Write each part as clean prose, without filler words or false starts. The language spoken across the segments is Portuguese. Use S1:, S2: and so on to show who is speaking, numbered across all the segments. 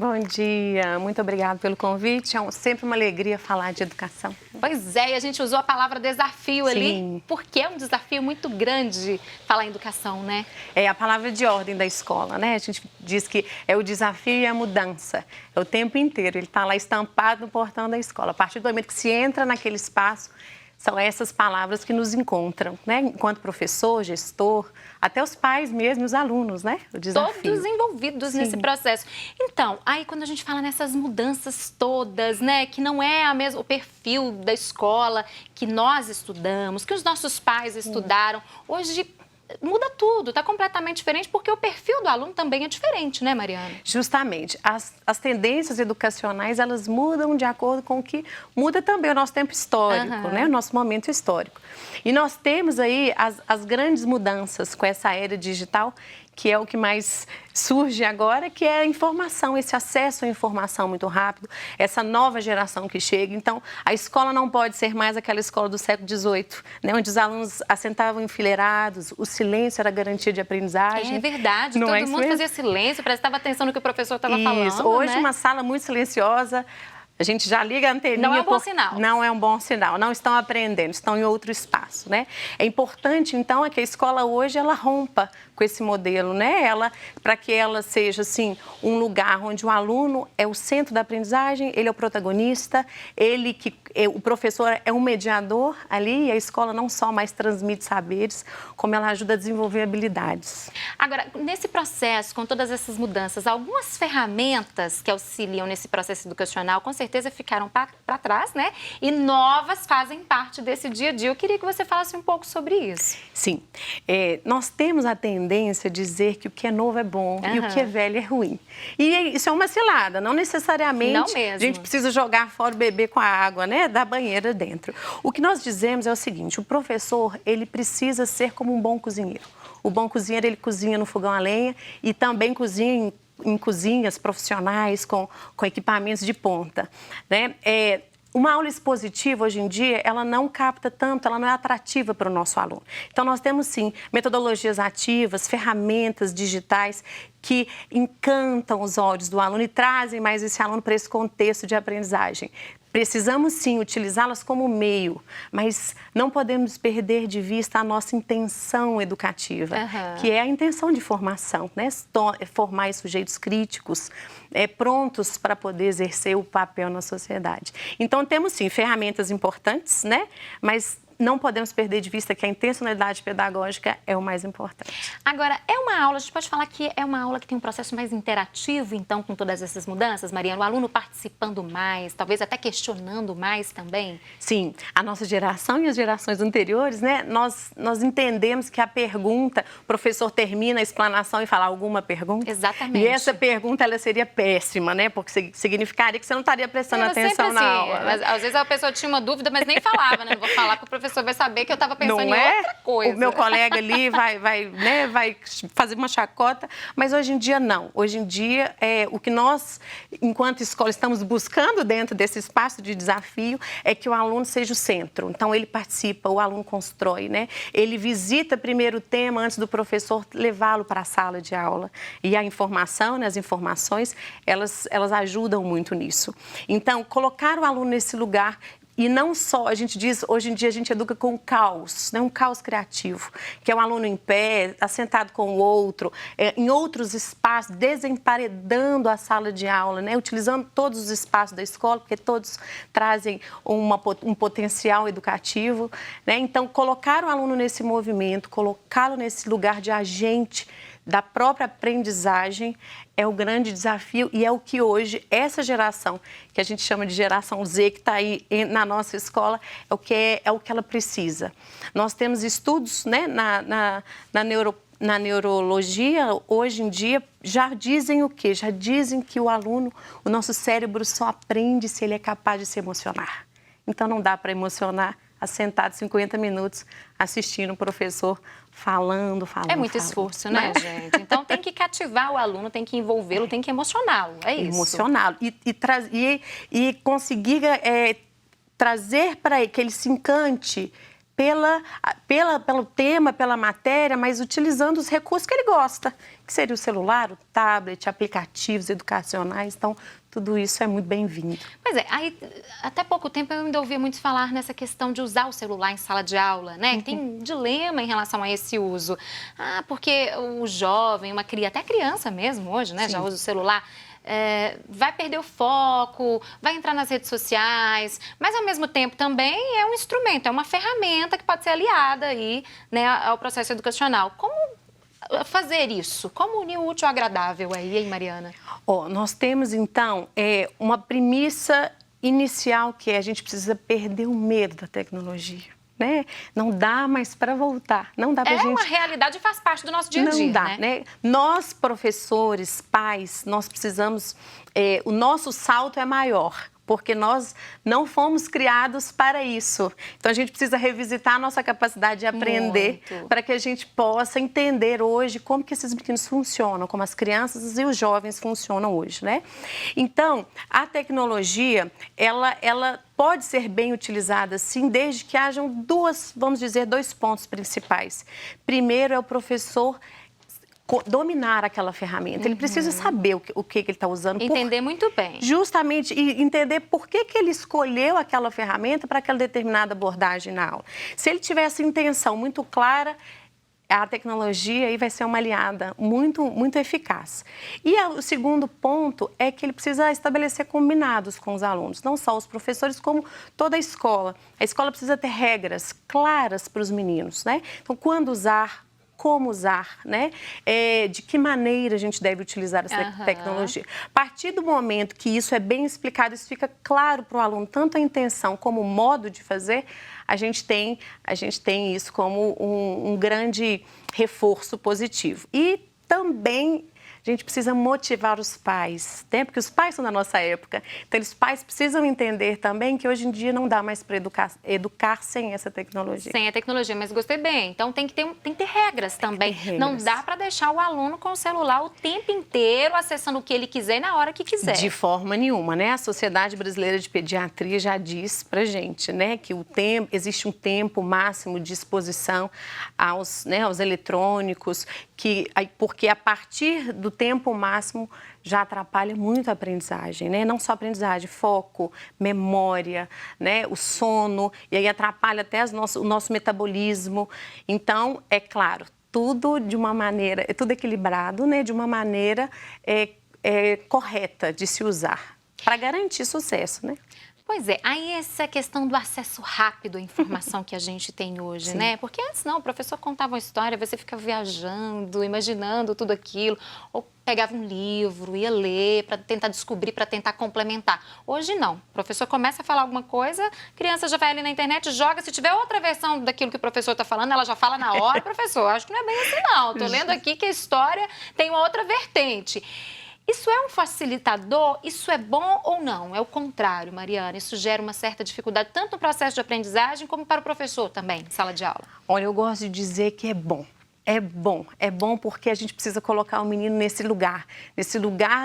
S1: Bom dia, muito obrigada pelo convite. É sempre uma alegria falar de educação.
S2: Pois é, e a gente usou a palavra desafio ali, porque é um desafio muito grande falar em educação, né?
S1: É a palavra de ordem da escola, né? A gente diz que é o desafio e a mudança. É o tempo inteiro, ele está lá estampado no portão da escola. A partir do momento que se entra naquele espaço, são essas palavras que nos encontram, né? Enquanto professor, gestor, até os pais mesmo, os alunos, né? O desafio.
S2: Todos envolvidos nesse processo. Então, aí quando a gente fala nessas mudanças todas, né? Que não é o perfil da escola que nós estudamos, que os nossos pais estudaram. Hoje muda tudo, está completamente diferente, porque o perfil do aluno também é diferente, né, Mariana?
S1: Justamente. As tendências educacionais, elas mudam de acordo com o que muda também o nosso tempo histórico, né? O nosso momento histórico. E nós temos aí as grandes mudanças com essa era digital, que é o que mais surge agora, que é a informação, esse acesso à informação muito rápido, essa nova geração que chega. Então, a escola não pode ser mais aquela escola do século XVIII, né, onde os alunos assentavam enfileirados, o silêncio era garantia de aprendizagem.
S2: É verdade, todo mundo fazia silêncio, prestava atenção no que o professor estava falando.
S1: Hoje,
S2: né?
S1: Uma sala muito silenciosa. A gente já liga a anteninha.
S2: Não é um bom sinal.
S1: Não é um bom sinal. Não estão aprendendo, estão em outro espaço, né? É importante, então, que a escola hoje, ela rompa com esse modelo, né? Para que ela seja, assim, um lugar onde o aluno é o centro da aprendizagem, ele é o protagonista, o professor é um mediador ali, e a escola não só mais transmite saberes, como ela ajuda a desenvolver habilidades.
S2: Agora, nesse processo, com todas essas mudanças, algumas ferramentas que auxiliam nesse processo educacional, com certeza ficaram para trás, né? E novas fazem parte desse dia a dia. Eu queria que você falasse um pouco sobre isso.
S1: Sim. Nós temos a tendência a dizer que o que é novo é bom e o que é velho é ruim. E isso é uma cilada, não necessariamente
S2: não mesmo.
S1: A gente precisa jogar fora o bebê com a água, né, da banheira dentro. O que nós dizemos é o seguinte: o professor, ele precisa ser como um bom cozinheiro. O bom cozinheiro, ele cozinha no fogão a lenha e também cozinha em cozinhas profissionais com equipamentos de ponta, né? Uma aula expositiva, hoje em dia, ela não capta tanto, ela não é atrativa para o nosso aluno. Então, nós temos, sim, metodologias ativas, ferramentas digitais que encantam os olhos do aluno e trazem mais esse aluno para esse contexto de aprendizagem. Precisamos, sim, utilizá-las como meio, mas não podemos perder de vista a nossa intenção educativa, que é a intenção de formação, né? Formar sujeitos críticos, prontos para poder exercer o papel na sociedade. Então, temos, sim, ferramentas importantes, né? Mas não podemos perder de vista que a intencionalidade pedagógica é o mais importante.
S2: Agora, é uma aula, a gente pode falar que é uma aula que tem um processo mais interativo, então, com todas essas mudanças, Mariana? O aluno participando mais, talvez até questionando mais também?
S1: Sim, a nossa geração e as gerações anteriores, né? Nós entendemos que a pergunta, o professor termina a explanação e fala alguma pergunta?
S2: Exatamente.
S1: E essa pergunta, ela seria péssima, né? Porque significaria que você não estaria prestando atenção na aula. Né?
S2: Mas, às vezes a pessoa tinha uma dúvida, mas nem falava, né? Não vou falar para o professor vai saber que eu estava pensando em outra coisa.
S1: O meu colega ali vai fazer uma chacota, mas hoje em dia não. Hoje em dia, o que nós, enquanto escola, estamos buscando dentro desse espaço de desafio é que o aluno seja o centro. Então, ele participa, o aluno constrói, né? Ele visita primeiro o tema antes do professor levá-lo para a sala de aula. E a informação, né, as informações, elas ajudam muito nisso. Então, colocar o aluno nesse lugar. E não só, a gente diz, hoje em dia a gente educa com caos, né? Um caos criativo, que é um aluno em pé, assentado com o outro, em outros espaços, desemparedando a sala de aula, né? Utilizando todos os espaços da escola, porque todos trazem um potencial educativo, né? Então, colocar o aluno nesse movimento, colocá-lo nesse lugar de agente da própria aprendizagem é o grande desafio e é o que hoje essa geração, que a gente chama de geração Z, que está aí na nossa escola, é o que ela precisa. Nós temos estudos, né, na neurologia, hoje em dia, já dizem o quê? Já dizem que o aluno, o nosso cérebro só aprende se ele é capaz de se emocionar. Então, não dá para emocionar assentado 50 minutos assistindo o professor falando.
S2: É muito esforço, né, gente? Então, tem que cativar o aluno, tem que envolvê-lo, tem que emocioná-lo, é isso?
S1: Emocioná-lo e conseguir trazer para ele que ele se encante pelo tema, pela matéria, mas utilizando os recursos que ele gosta, que seria o celular, o tablet, aplicativos educacionais. Então, tudo isso é muito bem-vindo.
S2: Pois é, aí, até pouco tempo eu ainda ouvia muitos falar nessa questão de usar o celular em sala de aula, né? Tem um dilema em relação a esse uso. Porque o jovem, até criança mesmo hoje, né? Sim. Já usa o celular. Vai perder o foco, vai entrar nas redes sociais, mas ao mesmo tempo também é um instrumento, é uma ferramenta que pode ser aliada aí, né, ao processo educacional. Como fazer isso? Como unir o útil ao agradável aí, hein, Mariana?
S1: Nós temos, então, uma premissa inicial que a gente precisa perder o medo da tecnologia. Né? Não dá mais para voltar. Não dá pra gente...
S2: uma realidade que faz parte do nosso dia a dia.
S1: Não dá, né? Nós, professores, pais, nós precisamos... o nosso salto é maior, porque nós não fomos criados para isso. Então, a gente precisa revisitar a nossa capacidade de aprender para que a gente possa entender hoje como que esses meninos funcionam, como as crianças e os jovens funcionam hoje, né? Então, a tecnologia, ela pode ser bem utilizada, sim, desde que hajam dois pontos principais. Primeiro é o professor dominar aquela ferramenta. Ele precisa saber o que ele está usando.
S2: Entender muito bem.
S1: Justamente, e entender por que ele escolheu aquela ferramenta para aquela determinada abordagem na aula. Se ele tiver essa intenção muito clara, a tecnologia aí vai ser uma aliada muito, muito eficaz. E o segundo ponto é que ele precisa estabelecer combinados com os alunos, não só os professores, como toda a escola. A escola precisa ter regras claras para os meninos, né? Então, quando usar, como usar, né? De que maneira a gente deve utilizar essa tecnologia. A partir do momento que isso é bem explicado, isso fica claro para o aluno, tanto a intenção como o modo de fazer, a gente tem isso como um grande reforço positivo. E também a gente precisa motivar os pais, né? Porque os pais são da nossa época. Então, os pais precisam entender também que hoje em dia não dá mais para educar sem essa tecnologia.
S2: Sem a tecnologia, mas gostei bem. Então, tem que ter regras também. Não dá para deixar o aluno com o celular o tempo inteiro, acessando o que ele quiser e na hora que quiser.
S1: De forma nenhuma, né? A Sociedade Brasileira de Pediatria já diz pra gente, né, que existe um tempo máximo de exposição aos eletrônicos, porque a partir do tempo máximo já atrapalha muito a aprendizagem, né? Não só a aprendizagem, foco, memória, né? O sono, e aí atrapalha até o nosso metabolismo. Então, é claro, tudo de uma maneira, tudo equilibrado, né? De uma maneira correta de se usar, para garantir sucesso, né?
S2: Pois é, aí essa questão do acesso rápido à informação que a gente tem hoje, né? Porque antes não, o professor contava uma história, você fica viajando, imaginando tudo aquilo, ou pegava um livro, ia ler para tentar descobrir, para tentar complementar. Hoje não, o professor começa a falar alguma coisa, a criança já vai ali na internet, joga, se tiver outra versão daquilo que o professor está falando, ela já fala na hora, professor, acho que não é bem assim não, estou lendo aqui que a história tem uma outra vertente. Isso é um facilitador? Isso é bom ou não? É o contrário, Mariana. Isso gera uma certa dificuldade, tanto no processo de aprendizagem como para o professor também, em sala de aula.
S1: Olha, eu gosto de dizer que é bom. É bom porque a gente precisa colocar o menino nesse lugar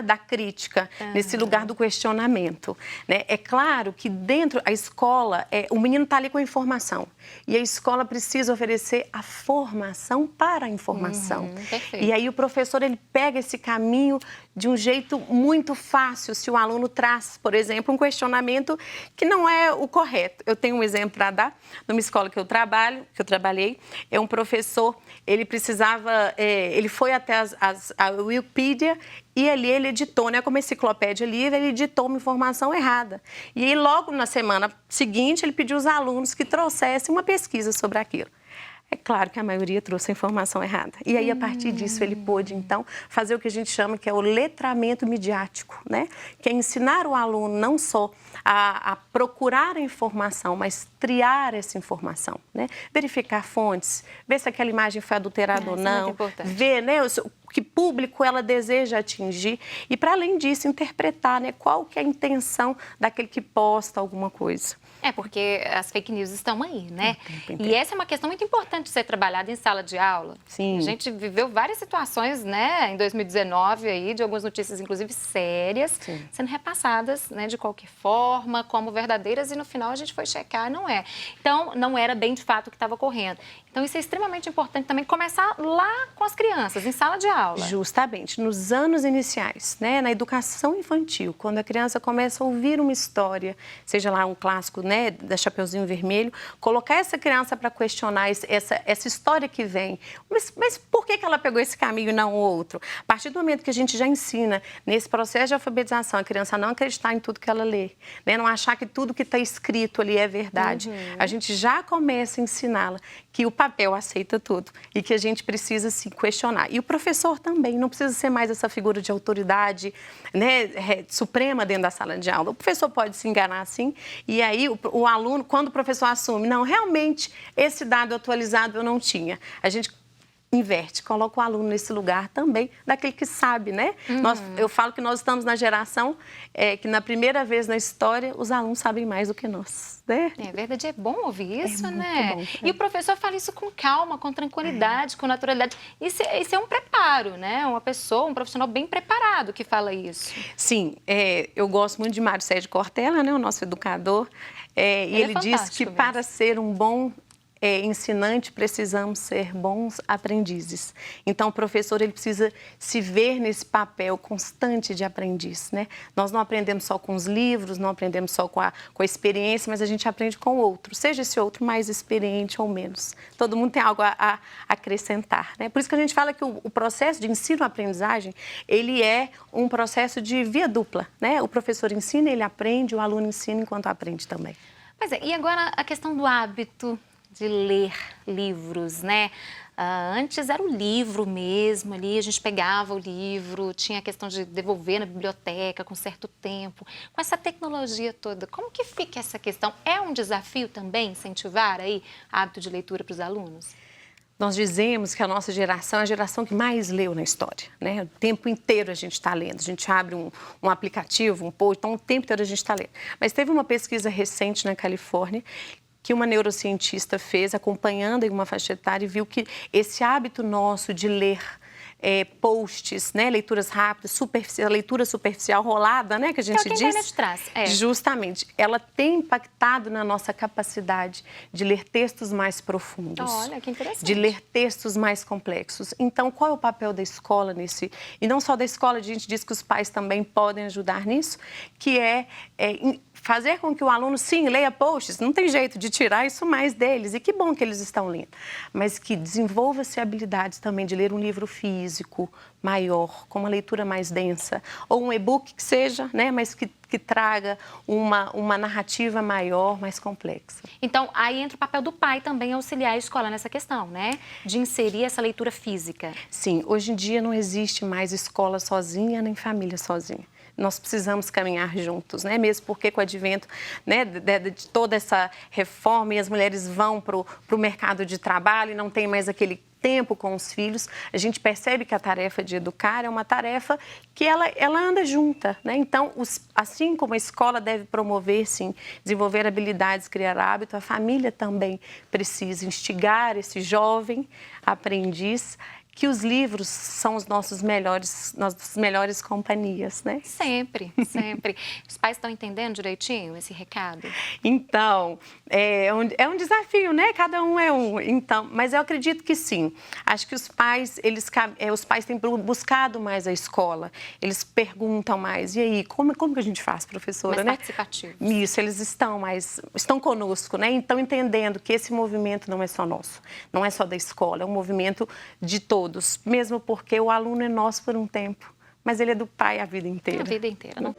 S1: da crítica, nesse lugar do questionamento, né? É claro que dentro da escola, o menino está ali com a informação e a escola precisa oferecer a formação para a informação. E aí o professor, ele pega esse caminho de um jeito muito fácil, se o aluno traz, por exemplo, um questionamento que não é o correto. Eu tenho um exemplo para dar, numa escola que eu trabalhei, um professor, ele foi até a Wikipedia e ali ele editou, né, como enciclopédia livre, ele editou uma informação errada. E aí, logo na semana seguinte, ele pediu aos alunos que trouxessem uma pesquisa sobre aquilo. É claro que a maioria trouxe a informação errada. E aí, a partir disso, ele pôde, então, fazer o que a gente chama que é o letramento midiático, né? Que é ensinar o aluno não só a procurar a informação, mas triar essa informação, né? Verificar fontes, ver se aquela imagem foi adulterada ou não, ver, né, que público ela deseja atingir e, para além disso, interpretar, né, qual que é a intenção daquele que posta alguma coisa.
S2: É, porque as fake news estão aí, né? E essa é uma questão muito importante de ser trabalhada em sala de aula.
S1: Sim.
S2: A gente viveu várias situações, né, em 2019 aí, de algumas notícias, inclusive sérias,
S1: Sim.
S2: sendo repassadas, né, de qualquer forma, como verdadeiras, e no final a gente foi checar, não é. Então, não era bem de fato o que estava ocorrendo. Então, isso é extremamente importante também começar lá com as crianças, em sala de aula.
S1: Justamente, nos anos iniciais, né, na educação infantil, quando a criança começa a ouvir uma história, seja lá um clássico, né, da Chapeuzinho Vermelho, colocar essa criança para questionar essa história que vem. Mas por que ela pegou esse caminho e não o outro? A partir do momento que a gente já ensina, nesse processo de alfabetização, a criança não acreditar em tudo que ela lê, né, não achar que tudo que está escrito ali é verdade, a gente já começa a ensiná-la que o papel aceita tudo e que a gente precisa se questionar. E o professor também não precisa ser mais essa figura de autoridade, né, suprema dentro da sala de aula. O professor pode se enganar sim, e aí o aluno, quando o professor assume, não, realmente esse dado atualizado eu não tinha, a gente inverte, coloca o aluno nesse lugar também daquele que sabe, né? Eu falo que nós estamos na geração que na primeira vez na história os alunos sabem mais do que nós, né?
S2: É verdade, é bom ouvir isso, né?
S1: Bom,
S2: E o professor fala isso com calma, com tranquilidade, com naturalidade. Isso é um preparo, né? Uma pessoa, um profissional bem preparado que fala isso.
S1: Sim, eu gosto muito de Mário Sérgio Cortella, né? O nosso educador, e ele diz que
S2: mesmo.
S1: para ser um bom ensinante, precisamos ser bons aprendizes. Então, o professor ele precisa se ver nesse papel constante de aprendiz, né? Nós não aprendemos só com os livros, não aprendemos só com a experiência, mas a gente aprende com o outro, seja esse outro mais experiente ou menos. Todo mundo tem algo a acrescentar, né? Por isso que a gente fala que o processo de ensino-aprendizagem, ele é um processo de via dupla, né? O professor ensina, ele aprende, o aluno ensina enquanto aprende também.
S2: Pois é, e agora a questão do hábito de ler livros, né? Antes era o livro mesmo ali, a gente pegava o livro, tinha a questão de devolver na biblioteca com certo tempo. Com essa tecnologia toda, como que fica essa questão? É um desafio também incentivar aí hábito de leitura para os alunos?
S1: Nós dizemos que a nossa geração é a geração que mais leu na história, né? O tempo inteiro a gente está lendo, a gente abre um aplicativo, um post, então o tempo inteiro a gente está lendo. Mas teve uma pesquisa recente na Califórnia que uma neurocientista fez, acompanhando em uma faixa etária, e viu que esse hábito nosso de ler posts, né, leituras rápidas, leitura superficial, rolada, né, que a gente diz.
S2: É o que a internet traz.
S1: Justamente, ela tem impactado na nossa capacidade de ler textos mais profundos.
S2: Olha, que interessante.
S1: De ler textos mais complexos. Então, qual é o papel da escola nesse? E não só da escola, a gente diz que os pais também podem ajudar nisso, que fazer com que o aluno, sim, leia posts, não tem jeito de tirar isso mais deles, e que bom que eles estão lendo, mas que desenvolva-se habilidades também de ler um livro físico maior, com uma leitura mais densa, ou um e-book que seja, né, mas que traga uma narrativa maior, mais complexa.
S2: Então, aí entra o papel do pai também auxiliar a escola nessa questão, né? De inserir essa leitura física.
S1: Sim, hoje em dia não existe mais escola sozinha, nem família sozinha. Nós precisamos caminhar juntos, né? Mesmo porque com o advento, né, de toda essa reforma e as mulheres vão para o mercado de trabalho e não tem mais aquele tempo com os filhos, a gente percebe que a tarefa de educar é uma tarefa que ela anda junta, né? Então, assim como a escola deve promover, sim, desenvolver habilidades, criar hábito, a família também precisa instigar esse jovem aprendiz que os livros são nossas melhores companhias, né?
S2: Sempre, sempre. Os pais estão entendendo direitinho esse recado?
S1: Então, é um desafio, né? Cada um é um. Então, mas eu acredito que sim. Acho que os pais têm buscado mais a escola. Eles perguntam mais. E aí, como que a gente faz, professora,
S2: mais
S1: né?
S2: Participativos.
S1: Isso, eles estão conosco, né? Então, entendendo que esse movimento não é só nosso, não é só da escola, é um movimento de todos, mesmo porque o aluno é nosso por um tempo, mas ele é do pai a vida inteira.
S2: A vida inteira, não?